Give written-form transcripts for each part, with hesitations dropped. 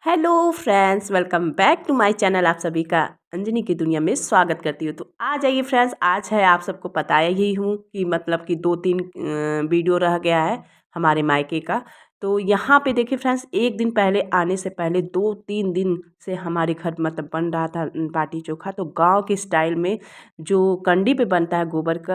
Hello friends, welcome back to my channel. आप सभी का अंजनी की दुनिया में स्वागत करती हूँ। तो आ जाइए फ्रेंड्स, आज है, आप सबको बताया ही हूँ कि मतलब कि 2-3 वीडियो रह गया है हमारे मायके का। तो यहाँ पे देखिए फ्रेंड्स, एक दिन पहले आने से पहले 2-3 दिन से हमारे घर मतलब बन रहा था बाटी चोखा। तो गांव के स्टाइल में जो कंडी पे बनता है गोबर का,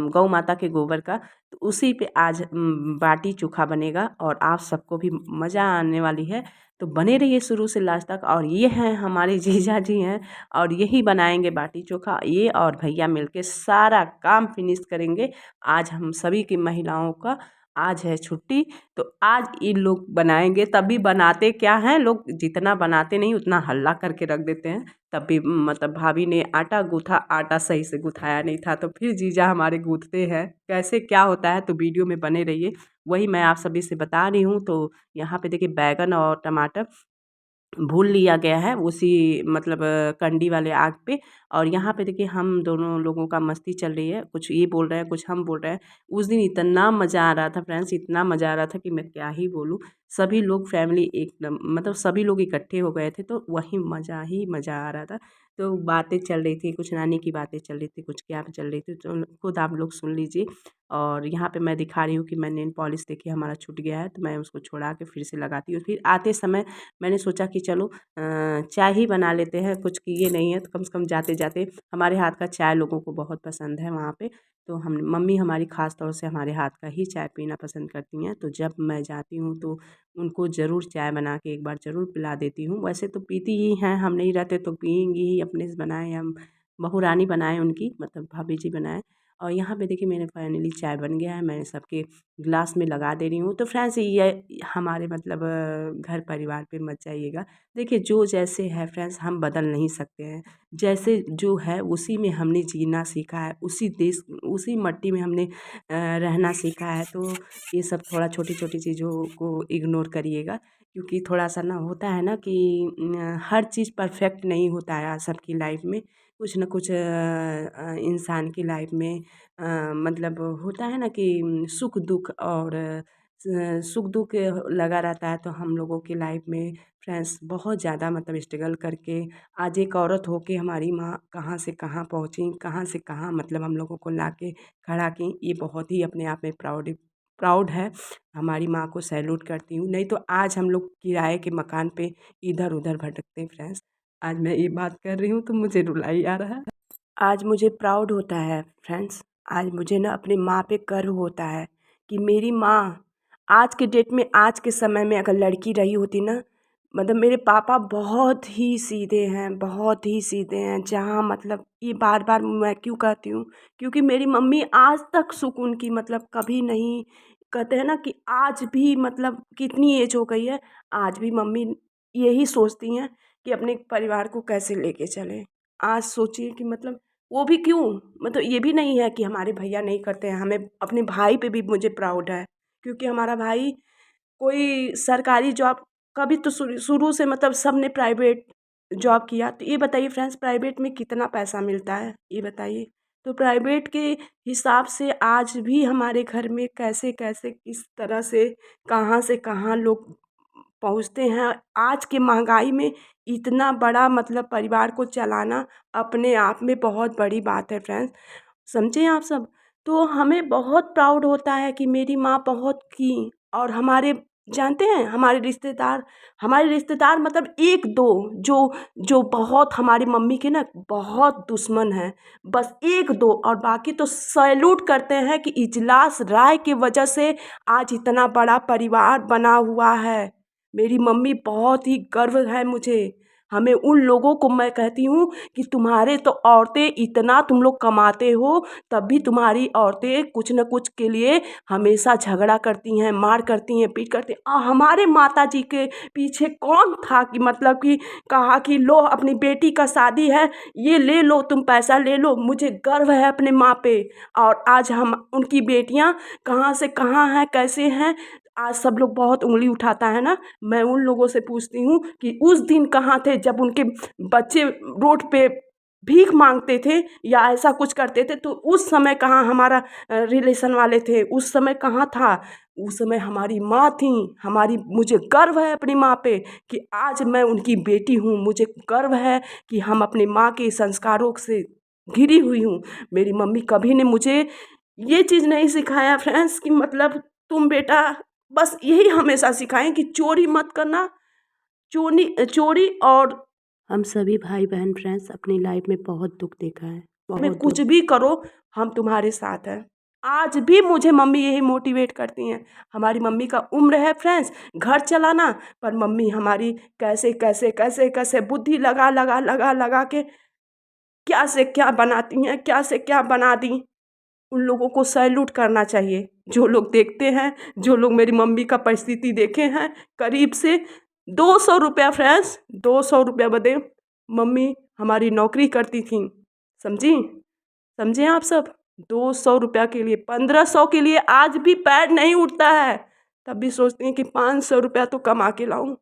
गौ माता के गोबर का, तो उसी पे आज बाटी चोखा बनेगा और आप सबको भी मज़ा आने वाली है। तो बने रहिए शुरू से लास्ट तक। और ये हैं हमारे जीजा जी हैं और यही बनाएंगे बाटी चोखा। ये और भैया मिलके सारा काम फिनिश करेंगे। आज हम सभी की महिलाओं का आज है छुट्टी, तो आज इन लोग बनाएंगे। तभी बनाते क्या हैं लोग, जितना बनाते नहीं उतना हल्ला करके रख देते हैं। तब भी मतलब भाभी ने आटा गूँथा, आटा सही से गुथाया नहीं था, तो फिर जीजा हमारे गूँथते हैं। कैसे क्या होता है तो वीडियो में बने रहिए, वही मैं आप सभी से बता रही हूँ। तो यहाँ पे देखिए बैगन और टमाटर भून लिया गया है उसी मतलब कंडी वाले आग पे। और यहाँ पे देखिए हम दोनों लोगों का मस्ती चल रही है, कुछ ये बोल रहे हैं कुछ हम बोल रहे हैं। उस दिन इतना मज़ा आ रहा था फ्रेंड्स, इतना मज़ा आ रहा था कि मैं क्या ही बोलूँ। सभी लोग फैमिली एकदम मतलब सभी लोग इकट्ठे हो गए थे, तो वही मज़ा ही मज़ा आ रहा था। तो बातें चल रही थी, कुछ नानी की बातें चल रही थी, कुछ क्या चल रही थी, तो खुद आप लोग सुन लीजिए। और यहाँ पे मैं दिखा रही हूँ कि मैं नेल पॉलिश देखिए हमारा छूट गया है, तो मैं उसको छुड़ा के फिर से लगाती हूँ। फिर आते समय मैंने सोचा कि चलो चाय ही बना लेते हैं, कुछ किए नहीं है तो कम से कम जाते जाते, हमारे हाथ का चाय लोगों को बहुत पसंद है वहाँ पे। तो हम मम्मी हमारी ख़ास तौर से हमारे हाथ का ही चाय पीना पसंद करती हैं। तो जब मैं जाती हूँ तो उनको ज़रूर चाय बना के एक बार ज़रूर पिला देती हूँ। वैसे तो पीती ही हैं, हम नहीं रहते तो पिएंगी ही, अपने से बनाए हम बहू रानी बनाए उनकी मतलब भाभी जी बनाए। और यहाँ पे देखिए मेरे फाइनली चाय बन गया है, मैंने सबके गिलास में लगा दे रही हूँ। तो फ्रेंड्स ये हमारे मतलब घर परिवार पे मत जाइएगा। देखिए जो जैसे है फ्रेंड्स, हम बदल नहीं सकते हैं। जैसे जो है उसी में हमने जीना सीखा है, उसी देश उसी मिट्टी में हमने रहना सीखा है। तो ये सब थोड़ा छोटी छोटी चीज़ों को इग्नोर करिएगा, क्योंकि थोड़ा सा ना होता है ना कि हर चीज़ परफेक्ट नहीं होता है सबकी लाइफ में। कुछ ना कुछ इंसान की लाइफ में मतलब होता है ना कि सुख दुख और सुख दुख लगा रहता है। तो हम लोगों की लाइफ में फ्रेंड्स बहुत ज़्यादा मतलब स्ट्रगल करके आज एक औरत होके हमारी माँ कहाँ से कहाँ पहुँची, कहाँ से कहाँ मतलब हम लोगों को लाके खड़ा की। ये बहुत ही अपने आप में प्राउड प्राउड है। हमारी माँ को सैल्यूट करती हूँ। नहीं तो आज हम लोग किराए के मकान पे इधर उधर भटकते फ्रेंड्स। आज मैं ये बात कर रही हूँ तो मुझे रुलाई आ रहा है। आज मुझे प्राउड होता है फ्रेंड्स। आज मुझे ना अपनी माँ पे गर्व होता है कि मेरी माँ आज के डेट में, आज के समय में अगर लड़की रही होती ना, मतलब मेरे पापा बहुत ही सीधे हैं, बहुत ही सीधे हैं। जहाँ मतलब ये बार बार मैं क्यों कहती हूँ, क्योंकि मेरी मम्मी आज तक सुकून की मतलब कभी नहीं, कहते हैं ना कि आज भी मतलब कितनी एज हो गई है, आज भी मम्मी यही सोचती हैं कि अपने परिवार को कैसे लेके चले। आज सोचिए कि मतलब वो भी क्यों, मतलब ये भी नहीं है कि हमारे भैया नहीं करते हैं, हमें अपने भाई पे भी मुझे प्राउड है। क्योंकि हमारा भाई कोई सरकारी जॉब, कभी तो शुरू शुरू से मतलब सब ने प्राइवेट जॉब किया। तो ये बताइए फ्रेंड्स, प्राइवेट में कितना पैसा मिलता है ये बताइए। तो प्राइवेट के हिसाब से आज भी हमारे घर में कैसे कैसे किस तरह से कहाँ से कहाँ लोग पहुँचते हैं। आज के महंगाई में इतना बड़ा मतलब परिवार को चलाना अपने आप में बहुत बड़ी बात है फ्रेंड्स, समझे आप सब। तो हमें बहुत प्राउड होता है कि मेरी माँ बहुत की। और हमारे जानते हैं हमारे रिश्तेदार मतलब एक दो जो जो बहुत हमारी मम्मी के ना बहुत दुश्मन हैं, बस एक दो। और बाकी तो सैल्यूट करते हैं कि इजलास राय की वजह से आज इतना बड़ा परिवार बना हुआ है। मेरी मम्मी बहुत ही गर्व है मुझे। हमें उन लोगों को मैं कहती हूँ कि तुम्हारे तो औरतें इतना तुम लोग कमाते हो, तब भी तुम्हारी औरतें कुछ न कुछ के लिए हमेशा झगड़ा करती हैं, मार करती हैं, पीट करती हैं। हमारे माता जी के पीछे कौन था कि मतलब कि कहा कि लो अपनी बेटी का शादी है, ये ले लो, तुम पैसा ले लो। मुझे गर्व है अपने माँ पे। और आज हम उनकी बेटियाँ कहाँ से कहाँ हैं, कैसे हैं। आज सब लोग बहुत उंगली उठाता है ना, मैं उन लोगों से पूछती हूँ कि उस दिन कहाँ थे जब उनके बच्चे रोड पे भीख मांगते थे या ऐसा कुछ करते थे, तो उस समय कहाँ हमारा रिलेशन वाले थे, उस समय कहाँ था। उस समय हमारी माँ थी। हमारी मुझे गर्व है अपनी माँ पे कि आज मैं उनकी बेटी हूँ। मुझे गर्व है कि हम अपनी माँ के संस्कारों से घिरी हुई हूँ। मेरी मम्मी कभी ने मुझे ये चीज़ नहीं सिखाया फ्रेंड्स कि मतलब तुम बेटा, बस यही हमेशा सिखाएं कि चोरी मत करना। चोरी चोरी और हम सभी भाई बहन फ्रेंड्स अपनी लाइफ में बहुत दुख देखा है, बहुत कुछ भी करो हम तुम्हारे साथ हैं। आज भी मुझे मम्मी यही मोटिवेट करती हैं। हमारी मम्मी का उम्र है फ्रेंड्स घर चलाना, पर मम्मी हमारी कैसे कैसे कैसे कैसे बुद्धि लगा लगा लगा लगा के क्या से क्या बनाती हैं, क्या से क्या बना दी। उन लोगों को सैल्यूट करना चाहिए जो लोग देखते हैं, जो लोग मेरी मम्मी का परिस्थिति देखे हैं करीब से। 200 रुपया फ्रेंड्स, 200 रुपया बदे मम्मी हमारी नौकरी करती थी, समझी, समझे आप सब। 200 रुपया के लिए, 1500 के लिए आज भी पैर नहीं उठता है। तब भी सोचती हैं कि 500 रुपया तो कमा के लाऊं।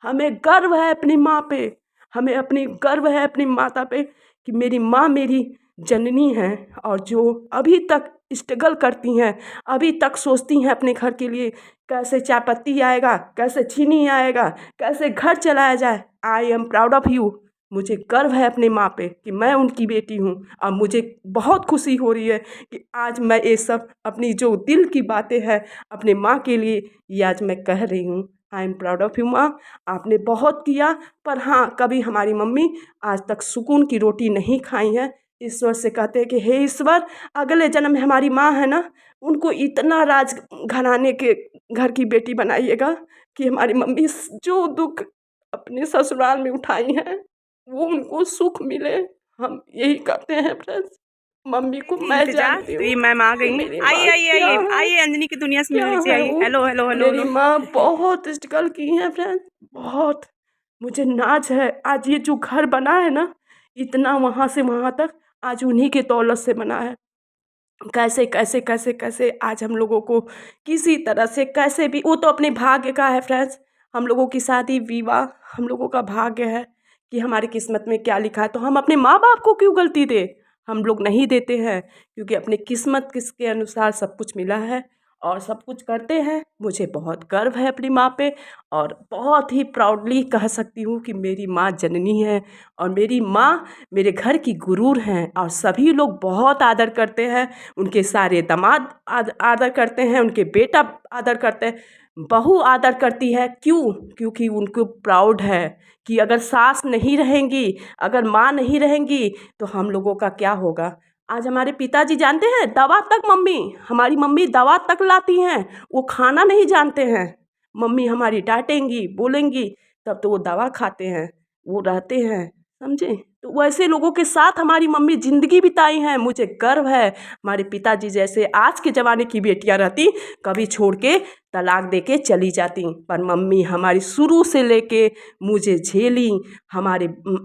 हमें गर्व है अपनी माँ पे, हमें अपनी गर्व है अपनी माता पे कि मेरी माँ मेरी जननी है। और जो अभी तक स्ट्रगल करती हैं, अभी तक सोचती हैं अपने घर के लिए, कैसे चाय पत्ती आएगा, कैसे चीनी आएगा, कैसे घर चलाया जाए। I am proud of you. मुझे गर्व है अपनी माँ पे कि मैं उनकी बेटी हूँ। और मुझे बहुत खुशी हो रही है कि आज मैं ये सब अपनी जो दिल की बातें हैं अपने माँ के लिए ये आज मैं कह रही हूँ। I am proud of you माँ, आपने बहुत किया। पर हाँ, कभी हमारी मम्मी आज तक सुकून की रोटी नहीं खाई है। ईश्वर से कहते हैं कि हे ईश्वर, अगले जन्म में हमारी माँ है ना, उनको इतना राज घराने के घर की बेटी बनाइएगा कि हमारी मम्मी जो दुख अपने ससुराल में उठाई है वो उनको सुख मिले। हम यही कहते हैं फ्रेंड्स। मम्मी को मैं जानती तो ये हूँ मैम आ कि गई हैं। मेरी आइए माँ आइए क्या आइए है, आइए, अंजनी की दुनिया से क्या मिलने से है आइए। वो। हेलो हेलो हेलो मेरी हेलो। माँ बहुत स्ट्रगल की है फ्रेंड्स, बहुत। मुझे नाज है आज ये जो घर बना है ना, इतना वहाँ से वहाँ तक आज उन्हीं के दौलत से बना है। कैसे कैसे कैसे कैसे आज हम लोगों को किसी तरह से कैसे भी, वो तो अपने भाग्य का है फ्रेंड्स। हम लोगों की शादी विवाह हम लोगों का भाग्य है कि हमारी किस्मत में क्या लिखा है। तो हम अपने माँ बाप को क्यों गलती दे, हम लोग नहीं देते हैं, क्योंकि अपनी किस्मत किसके अनुसार सब कुछ मिला है और सब कुछ करते हैं। मुझे बहुत गर्व है अपनी माँ पे और बहुत ही प्राउडली कह सकती हूँ कि मेरी माँ जननी है और मेरी माँ मेरे घर की गुरूर हैं। और सभी लोग बहुत आदर करते हैं, उनके सारे दामाद आदर करते हैं, उनके बेटा आदर करते हैं, बहू आदर करती है। क्यों? क्योंकि उनको प्राउड है कि अगर सास नहीं रहेंगी, अगर माँ नहीं रहेंगी तो हम लोगों का क्या होगा। आज हमारे पिताजी जानते हैं दवा तक, मम्मी हमारी मम्मी दवा तक लाती हैं, वो खाना नहीं जानते हैं। मम्मी हमारी डांटेंगी बोलेंगी तब तो वो दवा खाते हैं, वो रहते हैं, समझे। तो वैसे लोगों के साथ हमारी मम्मी ज़िंदगी बिताई हैं। मुझे गर्व है हमारे पिताजी जैसे आज के ज़माने की बेटियां रहती कभी छोड़ के तलाक दे के चली जाती, पर मम्मी हमारी शुरू से लेके मुझे झेली।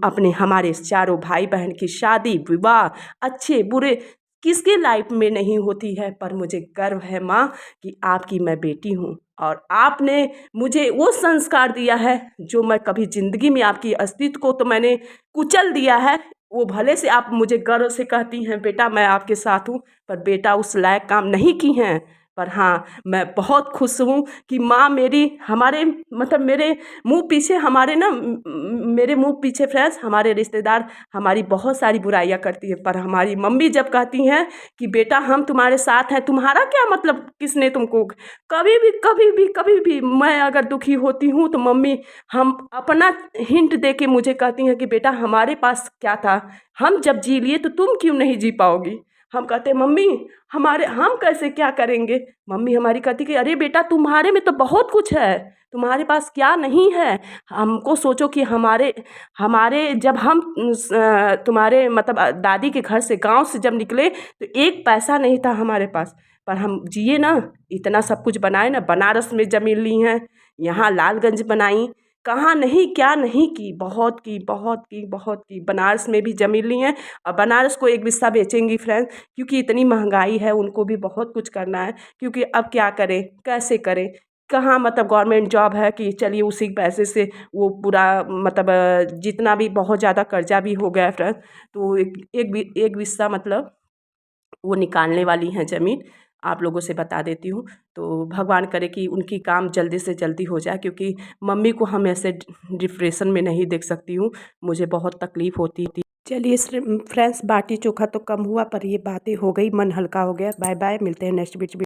अपने हमारे चारों भाई बहन की शादी विवाह अच्छे बुरे किसके लाइफ में नहीं होती है, पर मुझे गर्व है माँ कि आपकी मैं बेटी हूँ और आपने मुझे वो संस्कार दिया है जो मैं कभी ज़िंदगी में आपकी अस्तित्व को तो मैंने कुचल दिया है। वो भले से आप मुझे गर्व से कहती हैं बेटा मैं आपके साथ हूँ, पर बेटा उस लायक काम नहीं की हैं। पर हाँ, मैं बहुत खुश हूँ कि माँ मेरी हमारे मतलब मेरे मुँह पीछे हमारे ना मेरे मुँह पीछे फ्रेंड्स हमारे रिश्तेदार हमारी बहुत सारी बुराइयाँ करती है, पर हमारी मम्मी जब कहती हैं कि बेटा हम तुम्हारे साथ हैं, तुम्हारा क्या मतलब किसने तुमको, कभी भी कभी भी कभी भी मैं अगर दुखी होती हूँ तो मम्मी हम अपना हिंट दे के मुझे कहती हैं कि बेटा हमारे पास क्या था, हम जब जी लिए तो तुम क्यों नहीं जी पाओगी। हम कहते हैं मम्मी हमारे हम कैसे क्या करेंगे। मम्मी हमारी कहती कि अरे बेटा तुम्हारे में तो बहुत कुछ है, तुम्हारे पास क्या नहीं है। हमको सोचो कि हमारे हमारे जब हम तुम्हारे मतलब दादी के घर से गांव से जब निकले तो एक पैसा नहीं था हमारे पास, पर हम जिए ना, इतना सब कुछ बनाए ना। बनारस में ज़मीन ली हैं, यहाँ लालगंज बनाई, कहाँ नहीं क्या नहीं की, बहुत की बहुत की बहुत की। बनारस में भी ज़मीन ली हैं और बनारस को एक बिस्सा बेचेंगी फ्रेंड्स, क्योंकि इतनी महंगाई है, उनको भी बहुत कुछ करना है। क्योंकि अब क्या करें कैसे करें, कहाँ मतलब गवर्नमेंट जॉब है कि चलिए उसी पैसे से वो पूरा मतलब जितना भी बहुत ज़्यादा कर्जा भी हो गया है फ्रेंड्स, तो एक हिस्सा मतलब वो निकालने वाली हैं ज़मीन। आप लोगों से बता देती हूँ। तो भगवान करे कि उनकी काम जल्दी से जल्दी हो जाए, क्योंकि मम्मी को हम ऐसे डिप्रेशन में नहीं देख सकती हूँ, मुझे बहुत तकलीफ़ होती थी। चलिए फ्रेंड्स, बाटी चोखा तो कम हुआ पर ये बातें हो गई, मन हल्का हो गया। बाय बाय, मिलते हैं नेक्स्ट वीडियो।